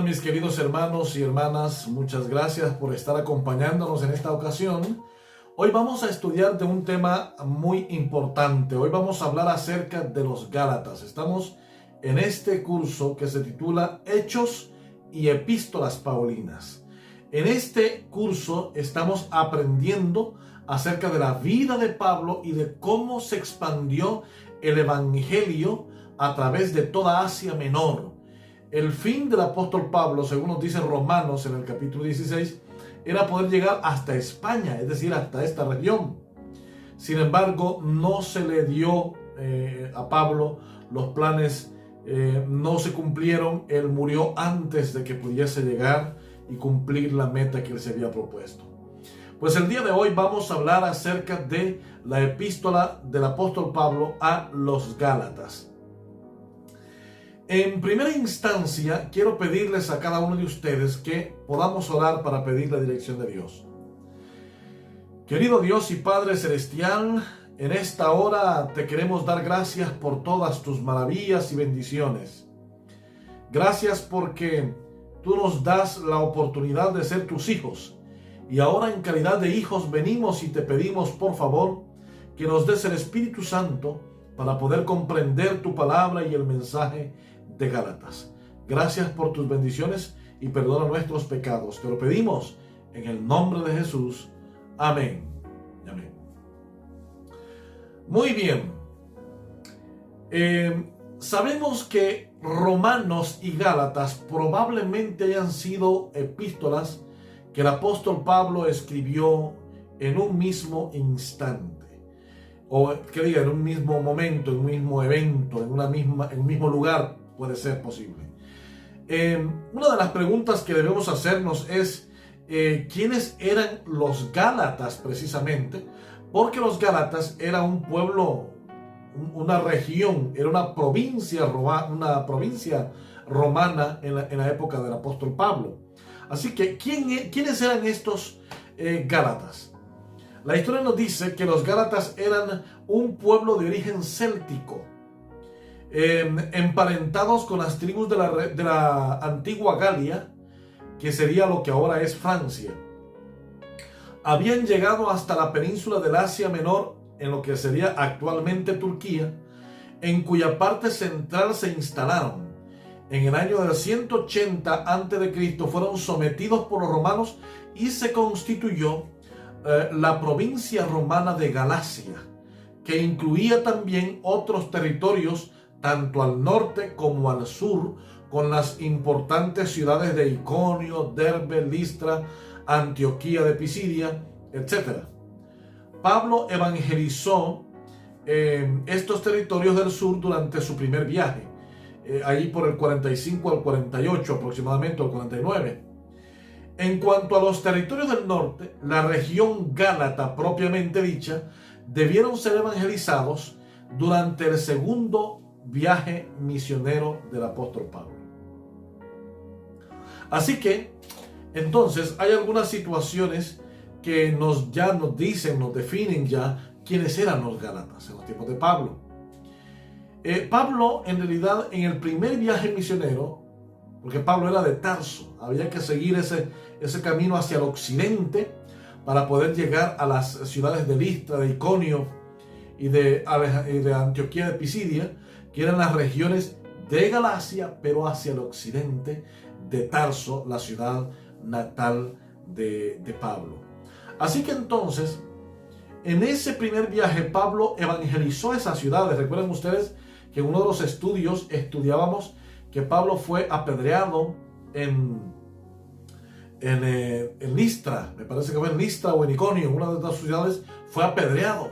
mis queridos hermanos y hermanas, muchas gracias por estar acompañándonos en esta ocasión. Hoy vamos a estudiar de un tema muy importante. Hoy vamos a hablar acerca de los Gálatas. Estamos en este curso que se titula Hechos y Epístolas Paulinas. En este curso estamos aprendiendo acerca de la vida de Pablo y de cómo se expandió el evangelio a través de toda Asia Menor. El fin del apóstol Pablo, según nos dice Romanos en el capítulo 16, era poder llegar hasta España, es decir, hasta esta región. Sin embargo, no se le dio a Pablo, los planes no se cumplieron. Él murió antes de que pudiese llegar y cumplir la meta que él se había propuesto. Pues el día de hoy vamos a hablar acerca de la epístola del apóstol Pablo a los Gálatas. En primera instancia, quiero pedirles a cada uno de ustedes que podamos orar para pedir la dirección de Dios. Querido Dios y Padre Celestial, en esta hora te queremos dar gracias por todas tus maravillas y bendiciones. Gracias porque tú nos das la oportunidad de ser tus hijos. Y ahora en calidad de hijos venimos y te pedimos por favor que nos des el Espíritu Santo para poder comprender tu palabra y el mensaje de Gálatas. Gracias por tus bendiciones y perdona nuestros pecados. Te lo pedimos en el nombre de Jesús. Amén. Amén. Muy bien. Sabemos que Romanos y Gálatas probablemente hayan sido epístolas que el apóstol Pablo escribió en un mismo instante. O que diga, en un mismo momento, en un mismo evento, en un mismo lugar. Puede ser posible. Una de las preguntas que debemos hacernos es ¿quiénes eran los Gálatas precisamente? Porque los Gálatas era un pueblo, una región, era una provincia romana en la época del apóstol Pablo. Así que, ¿quiénes eran estos Gálatas? La historia nos dice que los Gálatas eran un pueblo de origen céltico, emparentados con las tribus de la antigua Galia, que sería lo que ahora es Francia. Habían llegado hasta la península del Asia Menor, en lo que sería actualmente Turquía, en cuya parte central se instalaron. En el año del 180 a.C. fueron sometidos por los romanos y se constituyó la provincia romana de Galacia, que incluía también otros territorios tanto al norte como al sur, con las importantes ciudades de Iconio, Derbe, Listra, Antioquía de Pisidia, etc. Pablo evangelizó estos territorios del sur durante su primer viaje, allí por el 45 al 48 aproximadamente, al 49. En cuanto a los territorios del norte, la región gálata propiamente dicha, debieron ser evangelizados durante el segundo viaje misionero del apóstol Pablo. Así que, entonces, hay algunas situaciones que nos definen ya quiénes eran los Gálatas en los tiempos de Pablo. Pablo, en realidad, en el primer viaje misionero, porque Pablo era de Tarso, había que seguir ese camino hacia el occidente para poder llegar a las ciudades de Listra, de Iconio y de Antioquía de Pisidia, que eran las regiones de Galacia, pero hacia el occidente de Tarso, la ciudad natal de Pablo. Así que entonces, en ese primer viaje, Pablo evangelizó esas ciudades. Recuerden ustedes que en uno de los estudiábamos que Pablo fue apedreado en Listra, me parece que fue en Listra o en Iconio, en una de estas ciudades, fue apedreado.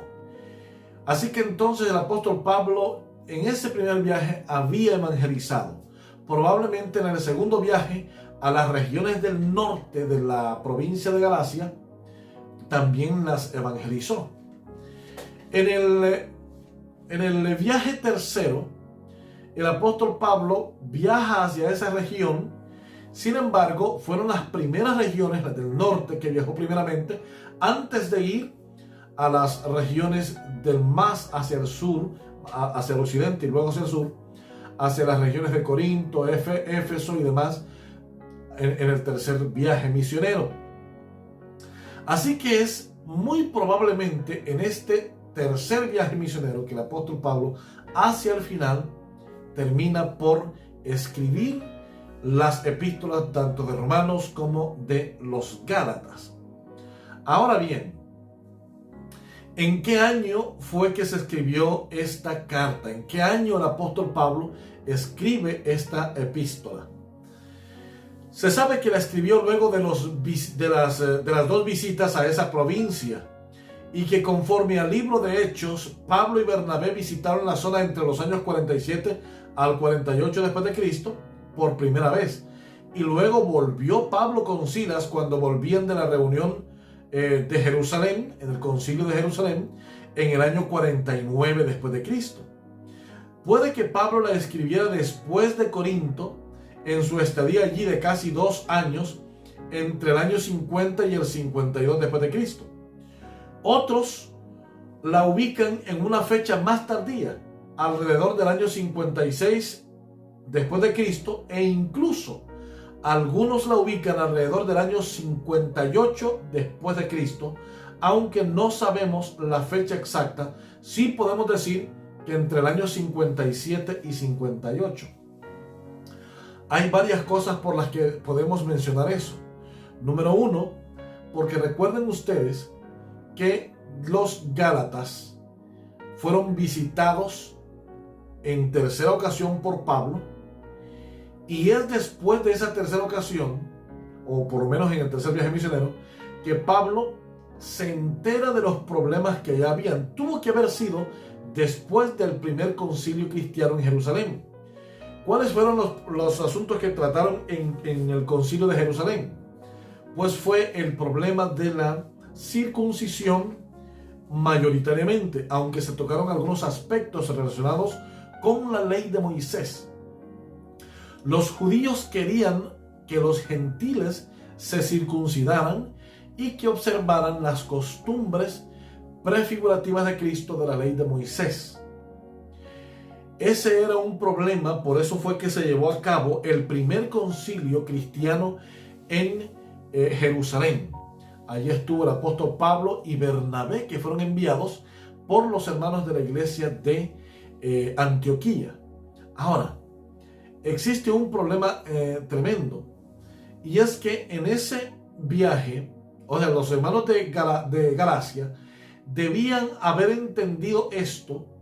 Así que entonces el apóstol Pablo en ese primer viaje había evangelizado. Probablemente en el segundo viaje a las regiones del norte de la provincia de Galacia también las evangelizó. En el viaje tercero, el apóstol Pablo viaja hacia esa región. Sin embargo, fueron las primeras regiones, las del norte, que viajó primeramente, antes de ir a las regiones del más hacia el sur, hacia el occidente y luego hacia el sur, hacia las regiones de Corinto, Éfeso y demás, en el tercer viaje misionero. Así que es muy probablemente en este tercer viaje misionero que el apóstol Pablo hacia el final termina por escribir las epístolas tanto de Romanos como de los Gálatas. Ahora bien, ¿en qué año fue que se escribió esta carta? ¿En qué año el apóstol Pablo escribe esta epístola? Se sabe que la escribió luego de las dos visitas a esa provincia, y que conforme al libro de Hechos, Pablo y Bernabé visitaron la zona entre los años 47 al 48 después de Cristo por primera vez, y luego volvió Pablo con Silas cuando volvían de la reunión de Jerusalén, en el concilio de Jerusalén, en el año 49 después de Cristo. Puede que Pablo la escribiera después de Corinto, en su estadía allí de casi 2 años, entre el año 50 y el 52 después de Cristo. Otros la ubican en una fecha más tardía, alrededor del año 56 después de Cristo, e incluso algunos la ubican alrededor del año 58 después de Cristo, aunque no sabemos la fecha exacta. Sí podemos decir que entre el año 57 y 58. Hay varias cosas por las que podemos mencionar eso. Número 1, porque recuerden ustedes que los Gálatas fueron visitados en tercera ocasión por Pablo, y es después de esa tercera ocasión, o por lo menos en el tercer viaje misionero, que Pablo se entera de los problemas que ya habían. Tuvo que haber sido después del primer concilio cristiano en Jerusalén. ¿Cuáles fueron los asuntos que trataron en el concilio de Jerusalén? Pues fue el problema de la circuncisión mayoritariamente, aunque se tocaron algunos aspectos relacionados con la ley de Moisés. Los judíos querían que los gentiles se circuncidaran y que observaran las costumbres prefigurativas de Cristo de la ley de Moisés. Ese era un problema, por eso fue que se llevó a cabo el primer concilio cristiano en Jerusalén. Allí estuvo el apóstol Pablo y Bernabé, que fueron enviados por los hermanos de la iglesia de Antioquía. Ahora, existe un problema tremendo, y es que en ese viaje, o sea, los hermanos de Galacia debían haber entendido esto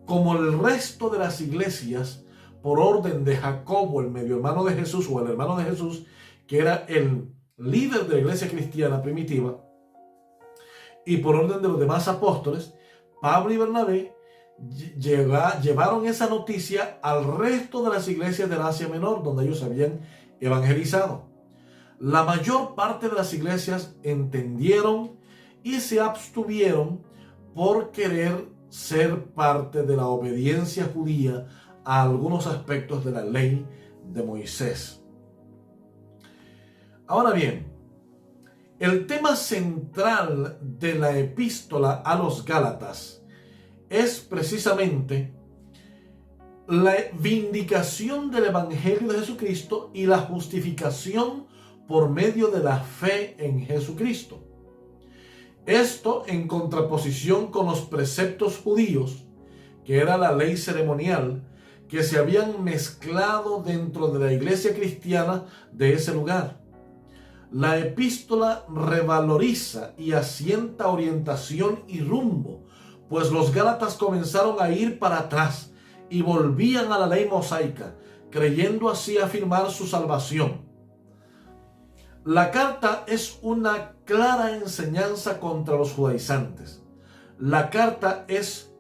como el resto de las iglesias, por orden de Jacobo, el medio hermano de Jesús, o el hermano de Jesús, que era el líder de la iglesia cristiana primitiva, y por orden de los demás apóstoles. Pablo y Bernabé llevaron esa noticia al resto de las iglesias del Asia Menor, donde ellos habían evangelizado. La mayor parte de las iglesias entendieron y se abstuvieron por querer ser parte de la obediencia judía a algunos aspectos de la ley de Moisés. Ahora bien, el tema central de la epístola a los Gálatas es precisamente la vindicación del Evangelio de Jesucristo y la justificación por medio de la fe en Jesucristo. Esto en contraposición con los preceptos judíos, que era la ley ceremonial, que se habían mezclado dentro de la iglesia cristiana de ese lugar. La epístola revaloriza y asienta orientación y rumbo, pues los Gálatas comenzaron a ir para atrás y volvían a la ley mosaica, creyendo así afirmar su salvación. La carta es una clara enseñanza contra los judaizantes. La carta es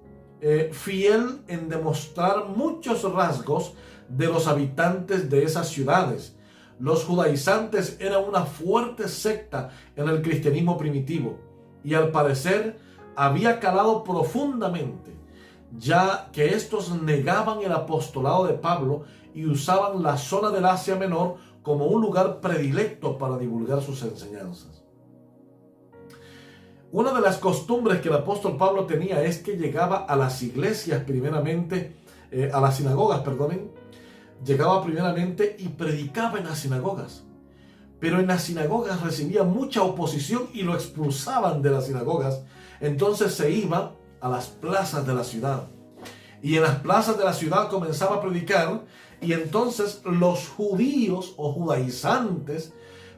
fiel en demostrar muchos rasgos de los habitantes de esas ciudades. Los judaizantes eran una fuerte secta en el cristianismo primitivo, y al parecer había calado profundamente, ya que estos negaban el apostolado de Pablo y usaban la zona del Asia Menor como un lugar predilecto para divulgar sus enseñanzas. Una de las costumbres que el apóstol Pablo tenía es que llegaba a las iglesias primeramente, a las sinagogas, llegaba primeramente y predicaba en las sinagogas. pero en las sinagogas recibía mucha oposición y lo expulsaban de las sinagogas. Entonces se iba a las plazas de la ciudad. Y en las plazas de la ciudad comenzaba a predicar. Y entonces los judíos o judaizantes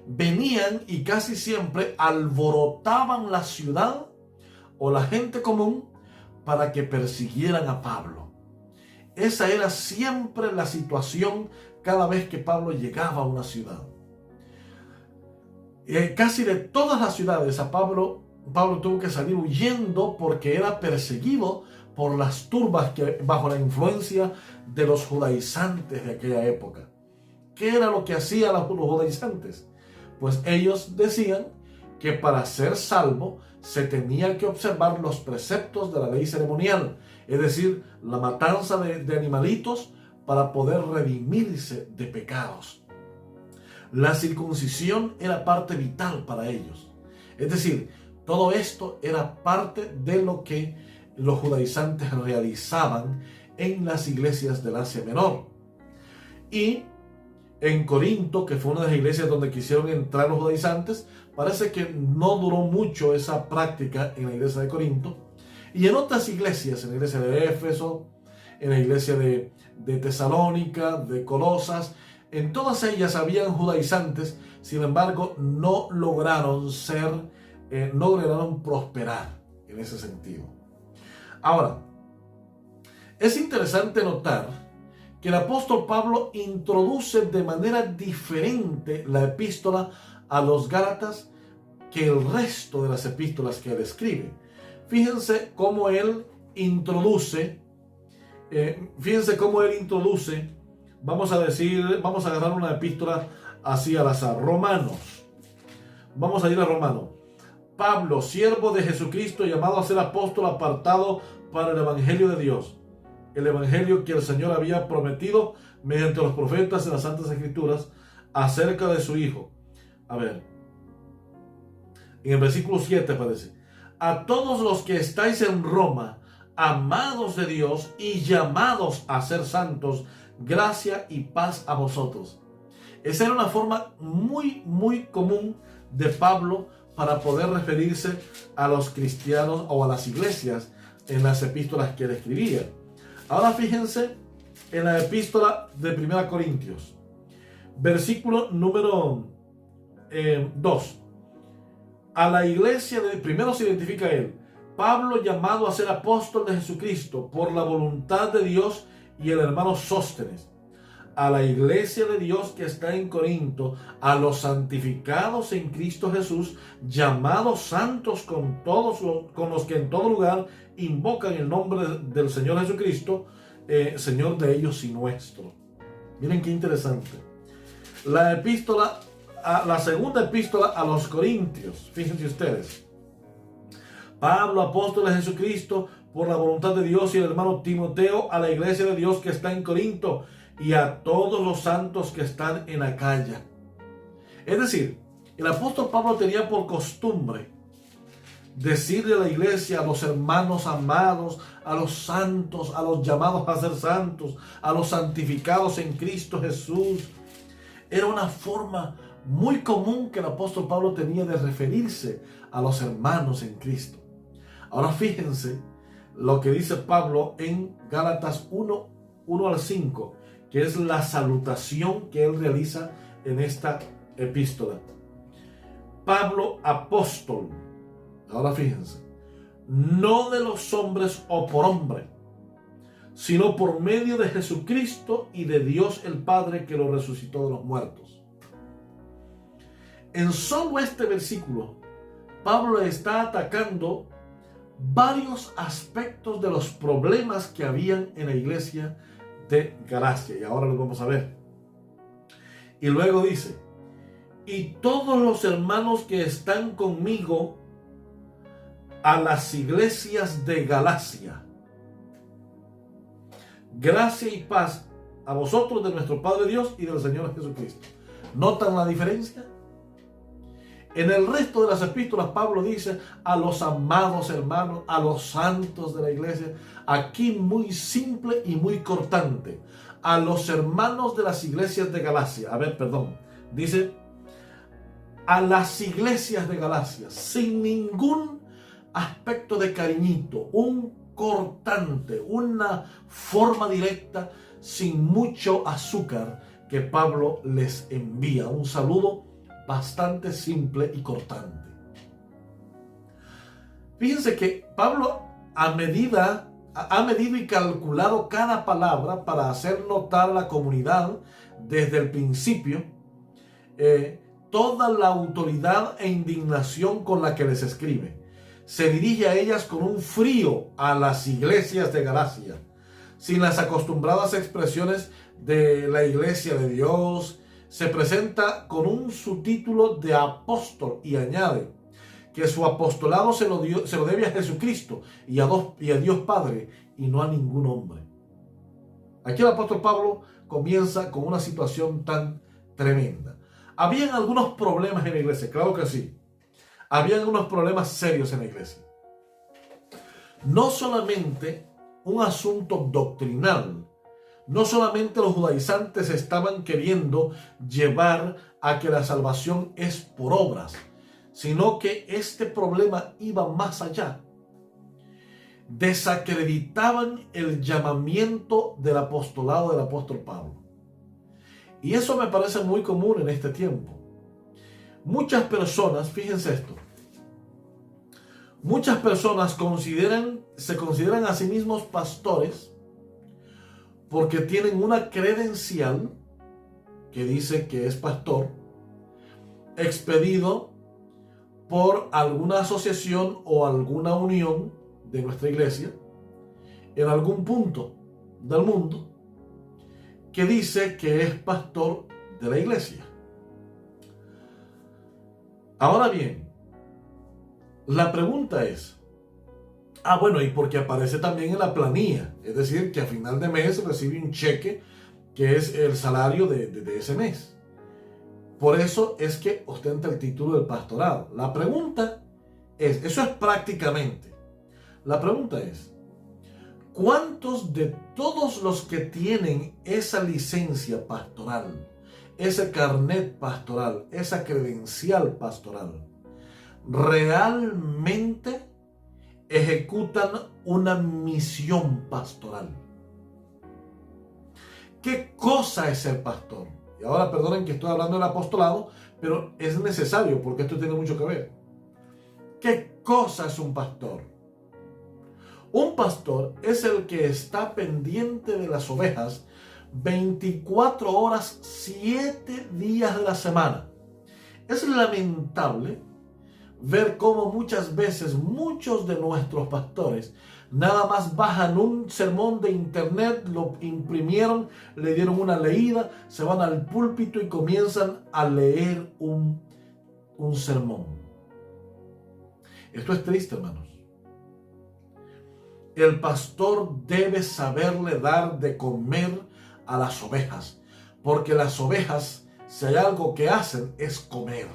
venían y casi siempre alborotaban la ciudad o la gente común para que persiguieran a Pablo. Esa era siempre la situación cada vez que Pablo llegaba a una ciudad. Casi de todas las ciudades Pablo tuvo que salir huyendo porque era perseguido por las turbas que bajo la influencia de los judaizantes de aquella época. ¿Qué era lo que hacían los judaizantes? Pues ellos decían que para ser salvo se tenía que observar los preceptos de la ley ceremonial, es decir, la matanza de animalitos para poder redimirse de pecados. La circuncisión era parte vital para ellos. Es decir, todo esto era parte de lo que los judaizantes realizaban en las iglesias del Asia Menor. Y en Corinto, que fue una de las iglesias donde quisieron entrar los judaizantes, parece que no duró mucho esa práctica en la iglesia de Corinto. Y en otras iglesias, en la iglesia de Éfeso, en la iglesia de Tesalónica, de Colosas, en todas ellas habían judaizantes, sin embargo, no lograron prosperar en ese sentido. Ahora, es interesante notar que el apóstol Pablo introduce de manera diferente la epístola a los Gálatas que el resto de las epístolas que él escribe. Fíjense cómo él introduce, vamos a agarrar una epístola así al azar, Romanos. Vamos a ir a Romanos. Pablo, siervo de Jesucristo, llamado a ser apóstol, apartado para el evangelio de Dios. El evangelio que el Señor había prometido mediante los profetas en las Santas Escrituras acerca de su Hijo. A ver, en el versículo 7 aparece: a todos los que estáis en Roma, amados de Dios y llamados a ser santos, gracia y paz a vosotros. Esa era una forma muy común de Pablo para poder referirse a los cristianos o a las iglesias en las epístolas que él escribía. Ahora fíjense en la epístola de 1 Corintios, versículo número 2. A la iglesia, primero se identifica él, Pablo, llamado a ser apóstol de Jesucristo por la voluntad de Dios, y el hermano Sóstenes. A la iglesia de Dios que está en Corinto, a los santificados en Cristo Jesús, llamados santos con los que en todo lugar invocan el nombre del Señor Jesucristo, Señor de ellos y nuestro. Miren qué interesante. La segunda epístola a los Corintios, fíjense ustedes. Pablo, apóstol de Jesucristo, por la voluntad de Dios, y el hermano Timoteo, a la iglesia de Dios que está en Corinto, y a todos los santos que están en Acaya. Es decir, el apóstol Pablo tenía por costumbre decirle a la iglesia, a los hermanos amados, a los santos, a los llamados a ser santos, a los santificados en Cristo Jesús. Era una forma muy común que el apóstol Pablo tenía de referirse a los hermanos en Cristo. Ahora fíjense lo que dice Pablo en Gálatas 1 al 5, que es la salutación que él realiza en esta epístola. Pablo, apóstol, ahora fíjense, no de los hombres o por hombre, sino por medio de Jesucristo y de Dios el Padre que lo resucitó de los muertos. En solo este versículo, Pablo está atacando varios aspectos de los problemas que habían en la iglesia de Galacia, y ahora lo vamos a ver. Y luego dice: y todos los hermanos que están conmigo a las iglesias de Galacia, gracia y paz a vosotros de nuestro Padre Dios y del Señor Jesucristo. ¿Notan la diferencia? En el resto de las epístolas Pablo dice a los amados hermanos, a los santos de la iglesia. Aquí muy simple y muy cortante: a los hermanos de las iglesias de Galacia. Dice a las iglesias de Galacia sin ningún aspecto de cariñito, un cortante, una forma directa, sin mucho azúcar, que Pablo les envía. Un saludo bastante simple y cortante. Fíjense que Pablo ha medido y calculado cada palabra para hacer notar a la comunidad desde el principio toda la autoridad e indignación con la que les escribe. Se dirige a ellas con un frío a las iglesias de Galacia, sin las acostumbradas expresiones de la iglesia de Dios. Se presenta con un subtítulo de apóstol y añade que su apostolado se lo debe a Jesucristo y a Dios Padre, y no a ningún hombre. Aquí el apóstol Pablo comienza con una situación tan tremenda. Habían algunos problemas en la iglesia, claro que sí. Habían algunos problemas serios en la iglesia. No solamente un asunto doctrinal, no solamente los judaizantes estaban queriendo llevar a que la salvación es por obras, sino que este problema iba más allá. Desacreditaban el llamamiento del apostolado del apóstol Pablo. Y eso me parece muy común en este tiempo. Muchas personas, fíjense esto, muchas personas se consideran a sí mismos pastores porque tienen una credencial que dice que es pastor, expedido por alguna asociación o alguna unión de nuestra iglesia en algún punto del mundo, que dice que es pastor de la iglesia. Ahora bien, la pregunta es, bueno, y porque aparece también en la planilla, es decir, que a final de mes recibe un cheque que es el salario de ese mes. Por eso es que ostenta el título del pastorado. La pregunta es, eso es prácticamente, la pregunta es, ¿cuántos de todos los que tienen esa licencia pastoral, ese carnet pastoral, esa credencial pastoral, realmente ejecutan una misión pastoral? ¿Qué cosa es ser pastor? Y ahora perdonen que estoy hablando del apostolado, pero es necesario porque esto tiene mucho que ver. ¿Qué cosa es un pastor? Un pastor es el que está pendiente de las ovejas 24 horas, 7 días de la semana. Es lamentable ver cómo muchas veces muchos de nuestros pastores nada más bajan un sermón de internet, lo imprimieron, le dieron una leída, se van al púlpito y comienzan a leer un sermón. Esto es triste, hermanos. El pastor debe saberle dar de comer a las ovejas, porque las ovejas, si hay algo que hacen, es comer.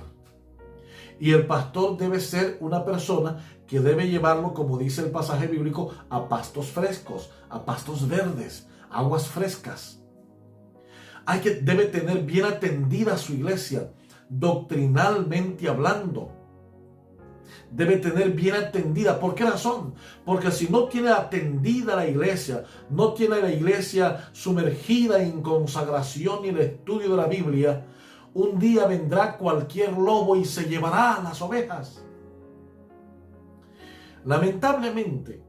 Y el pastor debe ser una persona que debe llevarlo, como dice el pasaje bíblico, a pastos frescos, a pastos verdes, aguas frescas. Debe tener bien atendida su iglesia, doctrinalmente hablando. Debe tener bien atendida. ¿Por qué razón? Porque si no tiene atendida la iglesia, no tiene la iglesia sumergida en consagración y el estudio de la Biblia, un día vendrá cualquier lobo y se llevará a las ovejas. Lamentablemente,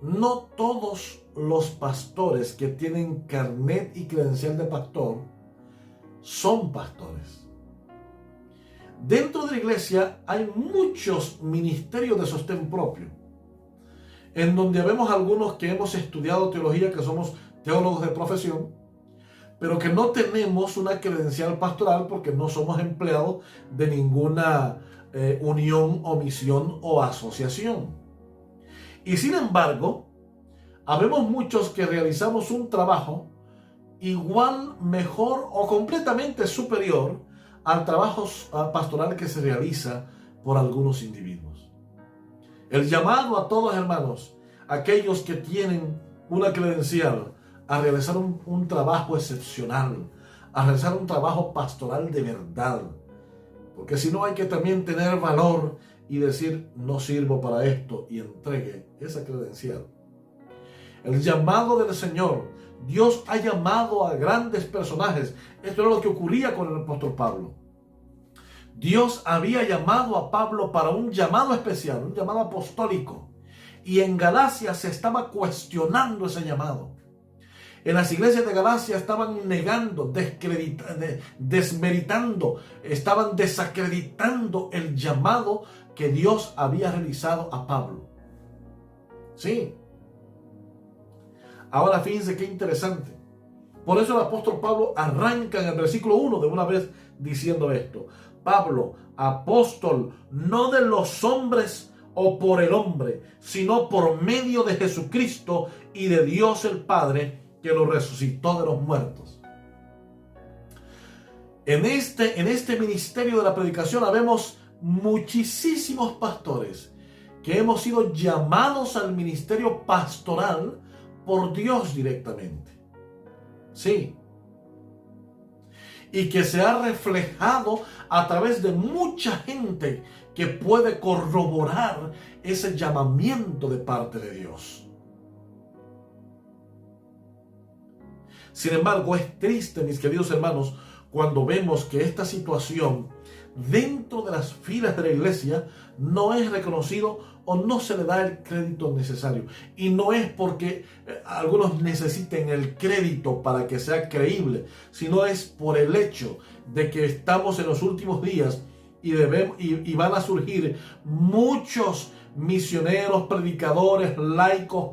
no todos los pastores que tienen carnet y credencial de pastor son pastores. Dentro de la iglesia hay muchos ministerios de sostén propio, en donde vemos algunos que hemos estudiado teología, que somos teólogos de profesión, pero que no tenemos una credencial pastoral porque no somos empleados de ninguna unión o misión o asociación. Y sin embargo, habemos muchos que realizamos un trabajo igual, mejor o completamente superior al trabajo pastoral que se realiza por algunos individuos. El llamado a todos, hermanos, aquellos que tienen una credencial, a realizar un trabajo excepcional, a realizar un trabajo pastoral de verdad, Porque si no, hay que también tener valor y decir, no sirvo para esto, y entregue esa credencial. El llamado del Señor. Dios ha llamado a grandes personajes. Esto era lo que ocurría con el apóstol Pablo. Dios había llamado a Pablo para un llamado especial, un llamado apostólico. Y en Galacia se estaba cuestionando ese llamado. En las iglesias de Galacia estaban negando, desmeritando, estaban desacreditando el llamado que Dios había realizado a Pablo. Sí. Ahora fíjense qué interesante. Por eso el apóstol Pablo arranca en el versículo 1 de una vez diciendo esto. Pablo, apóstol, no de los hombres o por el hombre, sino por medio de Jesucristo y de Dios el Padre, que lo resucitó de los muertos. En este ministerio de la predicación habemos muchísimos pastores que hemos sido llamados al ministerio pastoral por Dios directamente. Sí. Y que se ha reflejado a través de mucha gente que puede corroborar ese llamamiento de parte de Dios. Sin embargo, es triste, mis queridos hermanos, cuando vemos que esta situación dentro de las filas de la iglesia no es reconocido o no se le da el crédito necesario. Y no es porque algunos necesiten el crédito para que sea creíble, sino es por el hecho de que estamos en los últimos días y van a surgir muchos misioneros, predicadores, laicos,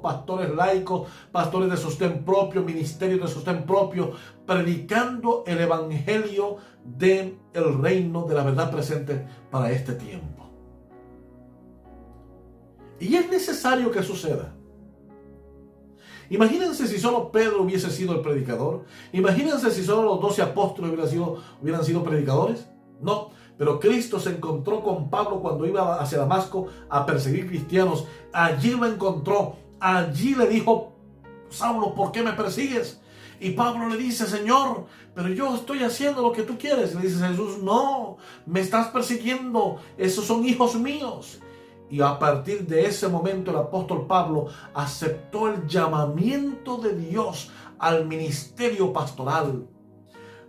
pastores de sostén propio, ministerios de sostén propio, predicando el evangelio del reino de la verdad presente para este tiempo. Y es necesario que suceda. Imagínense si solo Pedro hubiese sido el predicador. Imagínense si solo los 12 apóstoles hubieran sido predicadores. No, pero Cristo se encontró con Pablo cuando iba hacia Damasco a perseguir cristianos. Allí lo encontró. Allí le dijo: Saulo, ¿por qué me persigues? Y Pablo le dice: Señor, pero yo estoy haciendo lo que tú quieres. Le dice Jesús: no, me estás persiguiendo. Esos son hijos míos. Y a partir de ese momento el apóstol Pablo aceptó el llamamiento de Dios al ministerio pastoral.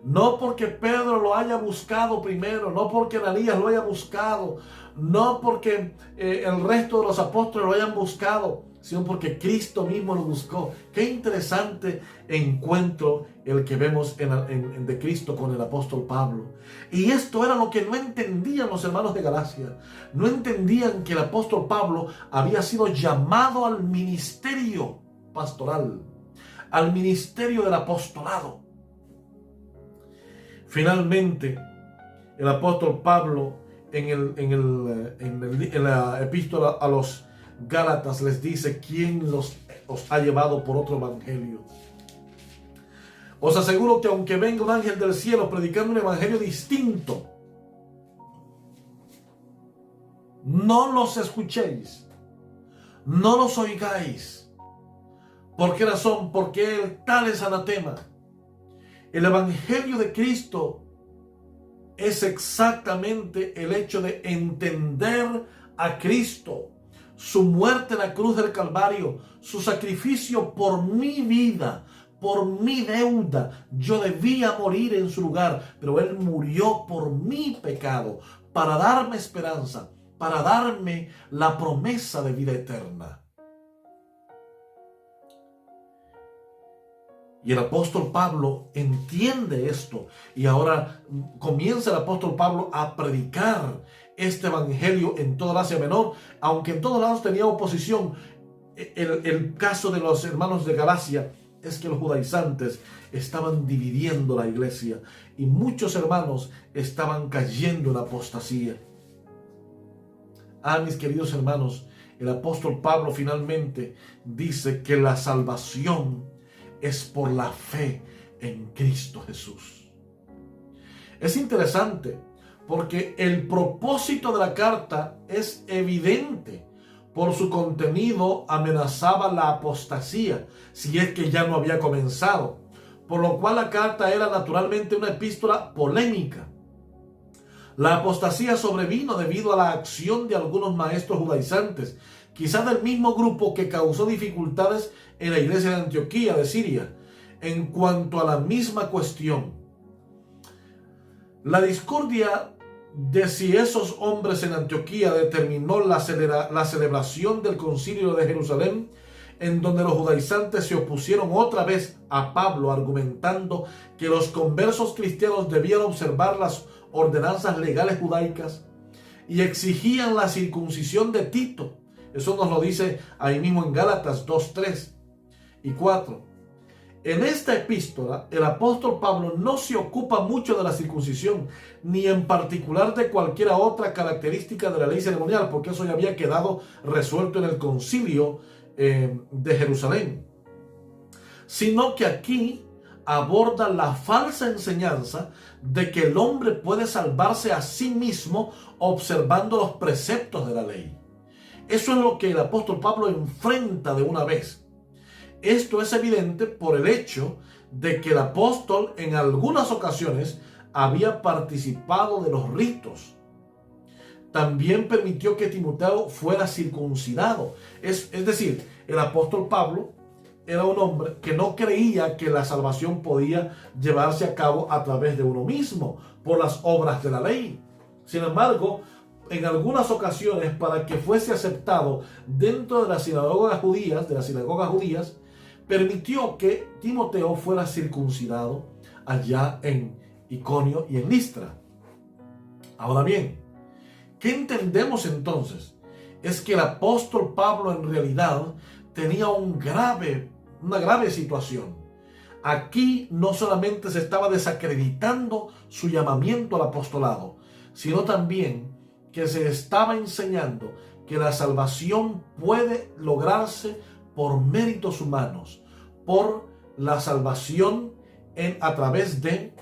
No porque Pedro lo haya buscado primero, no porque Ananías lo haya buscado, no porque el resto de los apóstoles lo hayan buscado, sino porque Cristo mismo lo buscó. Qué interesante encuentro el que vemos de Cristo con el apóstol Pablo. Y esto era lo que no entendían los hermanos de Galacia. No entendían que el apóstol Pablo había sido llamado al ministerio pastoral, al ministerio del apostolado. Finalmente, el apóstol Pablo en la epístola a los Gálatas les dice: ¿quién os ha llevado por otro evangelio? Os aseguro que aunque venga un ángel del cielo predicando un evangelio distinto, no los escuchéis, no los oigáis. ¿Por qué razón? Porque tal es anatema. El evangelio de Cristo es exactamente el hecho de entender a Cristo, su muerte en la cruz del Calvario, su sacrificio por mi vida, por mi deuda. Yo debía morir en su lugar, pero Él murió por mi pecado, para darme esperanza, para darme la promesa de vida eterna. Y el apóstol Pablo entiende esto, y ahora comienza el apóstol Pablo a predicar este evangelio en toda Asia Menor, aunque en todos lados tenía oposición. El caso de los hermanos de Galacia es que los judaizantes estaban dividiendo la iglesia y muchos hermanos estaban cayendo en apostasía. Mis queridos hermanos, el apóstol Pablo finalmente dice que la salvación es por la fe en Cristo Jesús. Es interesante porque el propósito de la carta es evidente. Por su contenido amenazaba la apostasía, si es que ya no había comenzado, por lo cual la carta era naturalmente una epístola polémica. La apostasía sobrevino debido a la acción de algunos maestros judaizantes, quizás del mismo grupo que causó dificultades en la iglesia de Antioquía de Siria, en cuanto a la misma cuestión. La discordia de si esos hombres en Antioquía determinó la celebración del concilio de Jerusalén, en donde los judaizantes se opusieron otra vez a Pablo, argumentando que los conversos cristianos debían observar las ordenanzas legales judaicas y exigían la circuncisión de Tito. Eso nos lo dice ahí mismo en Gálatas 2, 3 y 4. En esta epístola, el apóstol Pablo no se ocupa mucho de la circuncisión, ni en particular de cualquier otra característica de la ley ceremonial, porque eso ya había quedado resuelto en el concilio de Jerusalén, sino que aquí aborda la falsa enseñanza de que el hombre puede salvarse a sí mismo observando los preceptos de la ley. Eso es lo que el apóstol Pablo enfrenta de una vez. Esto es evidente por el hecho de que el apóstol en algunas ocasiones había participado de los ritos. También permitió que Timoteo fuera circuncidado. Es decir, el apóstol Pablo era un hombre que no creía que la salvación podía llevarse a cabo a través de uno mismo, por las obras de la ley. Sin embargo, en algunas ocasiones, para que fuese aceptado dentro de las sinagogas judías, permitió que Timoteo fuera circuncidado allá en Iconio y en Listra. Ahora bien, ¿qué entendemos entonces? Es que el apóstol Pablo en realidad tenía una grave situación. Aquí no solamente se estaba desacreditando su llamamiento al apostolado, sino también que se estaba enseñando que la salvación puede lograrse por méritos humanos, por la salvación a través de,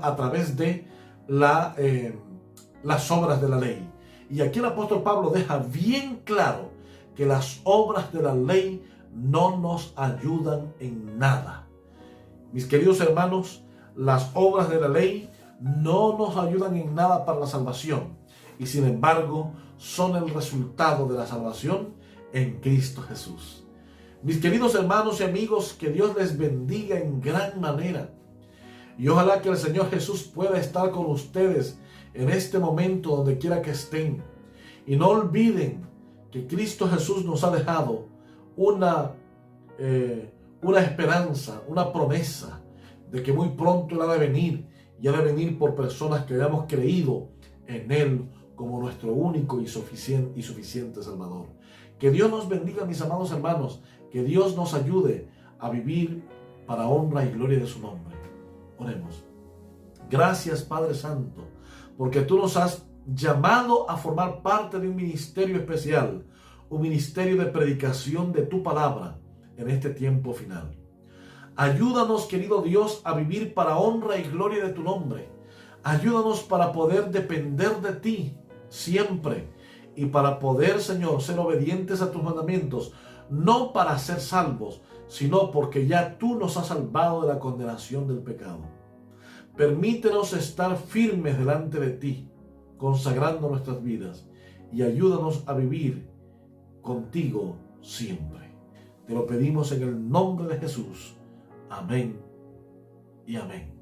a través de las obras de la ley. Y aquí el apóstol Pablo deja bien claro que las obras de la ley no nos ayudan en nada. Mis queridos hermanos, las obras de la ley no nos ayudan en nada para la salvación, y sin embargo son el resultado de la salvación en Cristo Jesús. Mis queridos hermanos y amigos, que Dios les bendiga en gran manera, y ojalá que el Señor Jesús pueda estar con ustedes en este momento donde quiera que estén. Y no olviden que Cristo Jesús nos ha dejado una esperanza, una promesa de que muy pronto Él ha de venir, y ha de venir por personas que hayamos creído en Él como nuestro único y suficiente Salvador. Que Dios nos bendiga, mis amados hermanos, que Dios nos ayude a vivir para honra y gloria de su nombre. Oremos. Gracias, Padre Santo, porque tú nos has llamado a formar parte de un ministerio especial, un ministerio de predicación de tu palabra en este tiempo final. Ayúdanos, querido Dios, a vivir para honra y gloria de tu nombre. Ayúdanos para poder depender de ti siempre, y para poder, Señor, ser obedientes a tus mandamientos, no para ser salvos, sino porque ya tú nos has salvado de la condenación del pecado. Permítenos estar firmes delante de ti, consagrando nuestras vidas, y ayúdanos a vivir contigo siempre. Te lo pedimos en el nombre de Jesús. Amén y amén.